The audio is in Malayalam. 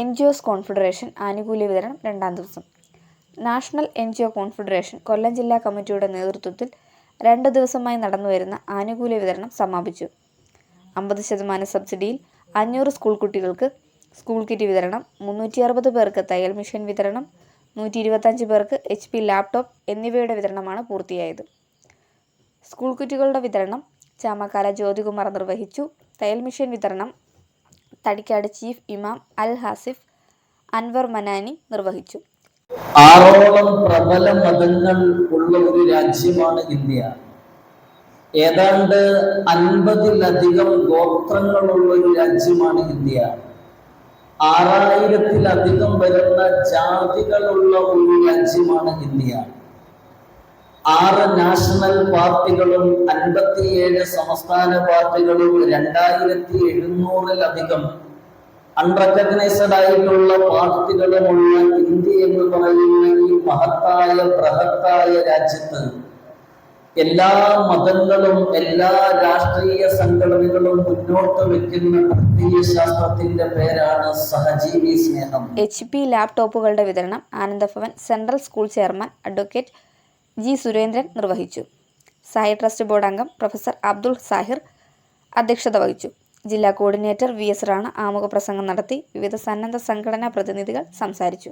NGOs കോൺഫെഡറേഷൻ ആനുകൂല്യ വിതരണം രണ്ടാം ദിവസം. നാഷണൽ NGO കോൺഫെഡറേഷൻ കൊല്ലം ജില്ലാ കമ്മിറ്റിയുടെ നേതൃത്വത്തിൽ 2 ദിവസമായി നടന്നുവരുന്ന ആനുകൂല്യ വിതരണം സമാപിച്ചു. 50% സബ്സിഡിയിൽ 500 സ്കൂൾ കുട്ടികൾക്ക് സ്കൂൾ കിറ്റ് വിതരണം, 360 പേർക്ക് തയ്യൽ മെഷീൻ വിതരണം, 125 പേർക്ക് HP ലാപ്ടോപ്പ് എന്നിവയുടെ വിതരണമാണ് പൂർത്തിയായത്. സ്കൂൾ കിറ്റുകളുടെ വിതരണം ചാമക്കാല ജ്യോതികുമാർ നിർവഹിച്ചു. തയ്യൽ മെഷീൻ വിതരണം തടിക്കാട് ചീഫ് ഇമാം അൽ ഹാസിഫ് അൻവർ മനാനി നിർവഹിച്ചു. 6ഓളം പ്രബല മതങ്ങൾ ഉള്ള ഒരു രാജ്യമാണ് ഇന്ത്യ. ഏതാണ്ട് 50-ലധികം ഗോത്രങ്ങളുള്ള ഒരു രാജ്യമാണ് ഇന്ത്യ. 6000-ലധികം വരുന്ന ജാതികളുള്ള ഒരു രാജ്യമാണ് ഇന്ത്യ. 6 നാഷണൽ പാർട്ടികളും 57 സംസ്ഥാന പാർട്ടികളും 2700-ലധികം അൺറെക്കഗ്നൈസ്ഡ് ആയിട്ടുള്ള പാർട്ടികളുമുള്ള ഇന്ത്യ എന്ന് പറയുന്ന ഈ മഹത്തായ ബൃഹത്തായ രാജ്യത്ത് എല്ലാ മതങ്ങളും എല്ലാ രാഷ്ട്രീയ സംഘടനകളും മുന്നോട്ട് വെക്കുന്ന പ്രത്യയശാസ്ത്രത്തിന്റെ പേരാണ് സഹജീവി സ്നേഹം. HP ലാപ്ടോപ്പുകളുടെ വിതരണം Anandabhavan central school chairman advocate G. Surendran നിർവഹിച്ചു. സായി ട്രസ്റ്റ് ബോർഡ് അംഗം പ്രൊഫസർ അബ്ദുൾ സാഹിർ അധ്യക്ഷത വഹിച്ചു. ജില്ലാ കോർഡിനേറ്റർ VS റാണ ആമുഖ പ്രസംഗം നടത്തി. വിവിധ സന്നദ്ധ സംഘടനാ പ്രതിനിധികൾ സംസാരിച്ചു.